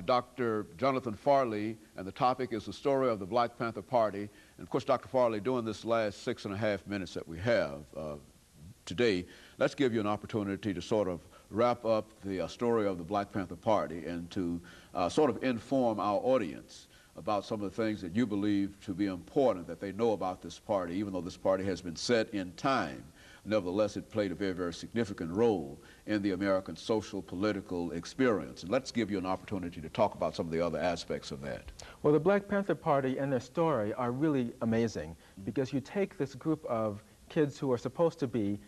Dr. Jonathan Farley, and the topic is the story of the Black Panther Party. And of course, Dr. Farley, during this last 6.5 minutes that we have today, let's give you an opportunity to sort of wrap up the story of the Black Panther Party and to sort of inform our audience about some of the things that you believe to be important that they know about this party, even though this party has been set in time. Nevertheless, it played a very, very significant role in the American social, political experience. And let's give you an opportunity to talk about some of the other aspects of that. Well, the Black Panther Party and their story are really amazing because you take this group of kids who are supposed to be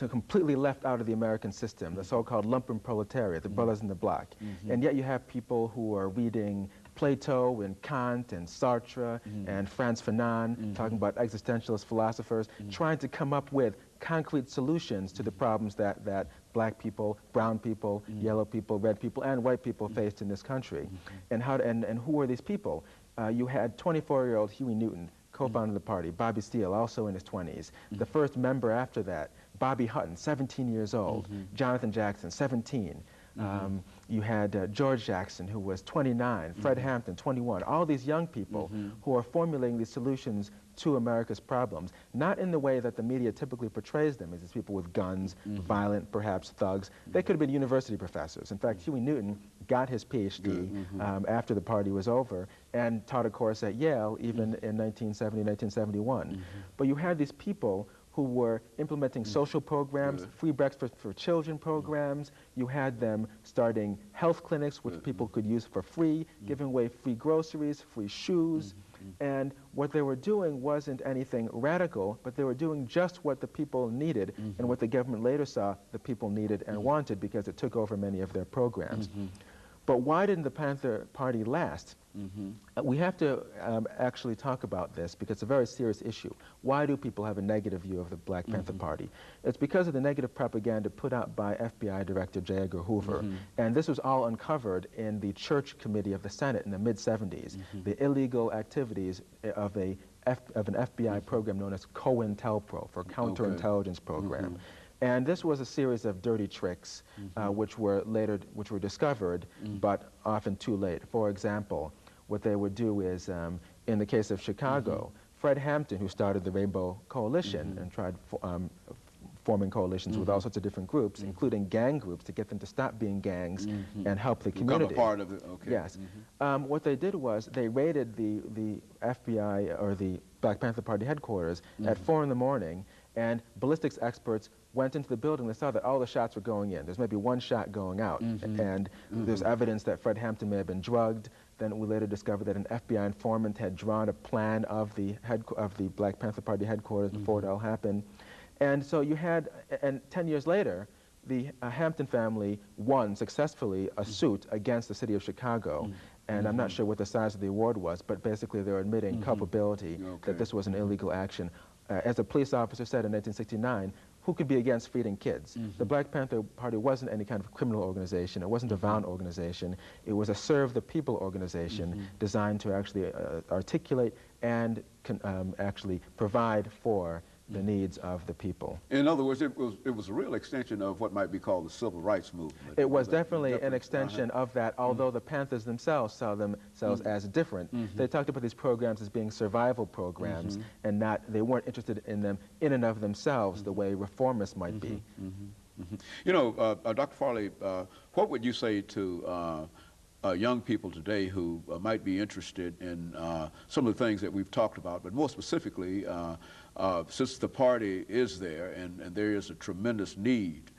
completely left out of the American system, the so-called lumpen proletariat, the brothers in the black, and yet you have people who are reading Plato and Kant and Sartre and Frantz Fanon, talking about existentialist philosophers, trying to come up with concrete solutions to the problems that black people, brown people, yellow people, red people, and white people faced in this country. And who were these people? You had 24-year-old Huey Newton, co-founder of the party, Bobby Steele, also in his 20s. The first member after that, Bobby Hutton, 17 years old. Jonathan Jackson, 17. You had George Jackson, who was 29, Fred Hampton, 21, all these young people who are formulating these solutions to America's problems, not in the way that the media typically portrays them, as these people with guns, violent, perhaps thugs. They could have been university professors. In fact, Huey Newton got his PhD after the party was over and taught a course at Yale even in 1970, 1971. But you had these people who were implementing social programs, free breakfast for children programs. You had them starting health clinics, which people could use for free, giving away free groceries, free shoes. And what they were doing wasn't anything radical, but they were doing just what the people needed and what the government later saw the people needed and wanted because it took over many of their programs. But why didn't the Panther Party last? We have to actually talk about this because it's a very serious issue. Why do people have a negative view of the Black Panther Party? It's because of the negative propaganda put out by FBI Director J. Edgar Hoover. And this was all uncovered in the Church Committee of the Senate in the mid-70s. The illegal activities of an FBI program known as COINTELPRO, for Counterintelligence Program. And this was a series of dirty tricks which were discovered, but often too late. For example, what they would do is, in the case of Chicago, Fred Hampton, who started the Rainbow Coalition and tried forming coalitions with all sorts of different groups, including gang groups, to get them to stop being gangs and help the community. Become a part of it, okay. Yes. What they did was they raided the FBI, or the Black Panther Party headquarters, at 4 in the morning, and ballistics experts went into the building. They saw that all the shots were going in. There's maybe one shot going out. And there's evidence that Fred Hampton may have been drugged. Then we later discovered that an FBI informant had drawn a plan of the Black Panther Party headquarters before it all happened. And so you had, and 10 years later, the Hampton family won successfully a suit against the city of Chicago. And I'm not sure what the size of the award was, but basically they're admitting culpability that this was an illegal action. As a police officer said in 1969, who could be against feeding kids? The Black Panther Party wasn't any kind of criminal organization. It wasn't a violent organization. It was a serve the people organization designed to actually articulate and actually provide for the needs of the people. In other words, it was a real extension of what might be called the civil rights movement. It was definitely an extension of that, although the Panthers themselves saw themselves as different. They talked about these programs as being survival programs, and they weren't interested in them in and of themselves the way reformists might be. You know, Dr. Farley, what would you say to young people today who might be interested in some of the things that we've talked about, but more specifically, since the party is there and there is a tremendous need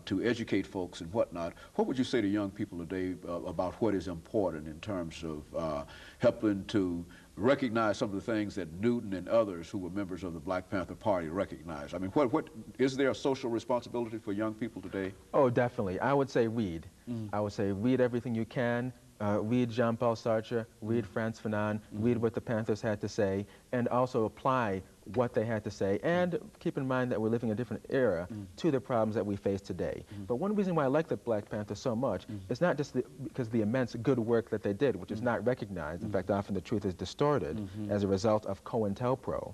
to educate folks and whatnot, what would you say to young people today about what is important in terms of helping to recognize some of the things that Newton and others who were members of the Black Panther Party recognized? I mean, what is there a social responsibility for young people today? Oh, definitely. I would say read. I would say read everything you can. Read Jean-Paul Sartre, read Frantz Fanon, read what the Panthers had to say, and also apply what they had to say, and keep in mind that we're living in a different era to the problems that we face today. But one reason why I like the Black Panther so much is not just because of the immense good work that they did, which is not recognized. In fact, often the truth is distorted as a result of COINTELPRO,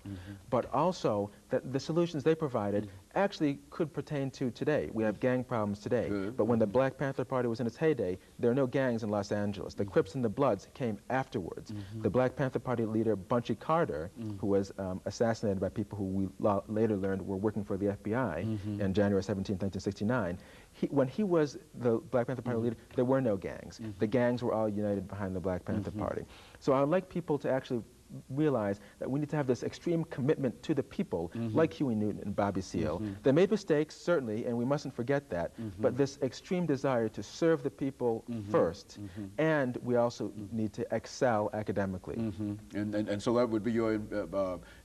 but also that the solutions they provided actually could pertain to today. We have gang problems today, but when the Black Panther Party was in its heyday, there are no gangs in Los Angeles. The Crips and the Bloods came afterwards. The Black Panther Party leader, Bunchy Carter, who was assassinated by people who we later learned were working for the FBI in January 17, 1969, when he was the Black Panther Party leader, there were no gangs. The gangs were all united behind the Black Panther Party. So I would like people to actually realize that we need to have this extreme commitment to the people, like Huey Newton and Bobby Seale. They made mistakes, certainly, and we mustn't forget that, but this extreme desire to serve the people first, and we also need to excel academically. And so that would be your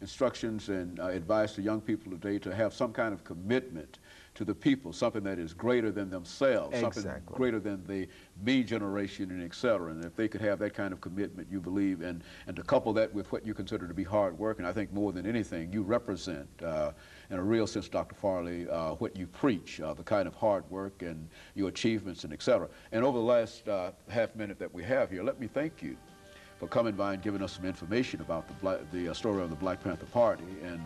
instructions and advice to young people today, to have some kind of commitment to the people, something that is greater than themselves, something greater than the me generation, and et cetera. And if they could have that kind of commitment, you believe, and to couple that with what you consider to be hard work, and I think more than anything, you represent, in a real sense, Dr. Farley, what you preach, the kind of hard work and your achievements, and et cetera. And over the last half minute that we have here, let me thank you for coming by and giving us some information about the story of the Black Panther Party. And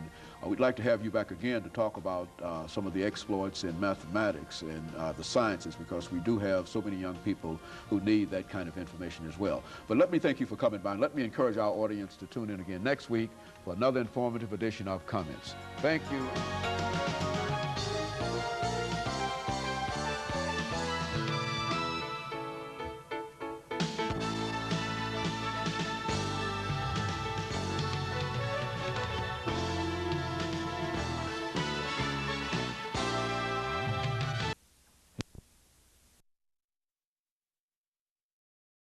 we'd like to have you back again to talk about some of the exploits in mathematics and the sciences, because we do have so many young people who need that kind of information as well. But let me thank you for coming by, and let me encourage our audience to tune in again next week for another informative edition of Comments. Thank you.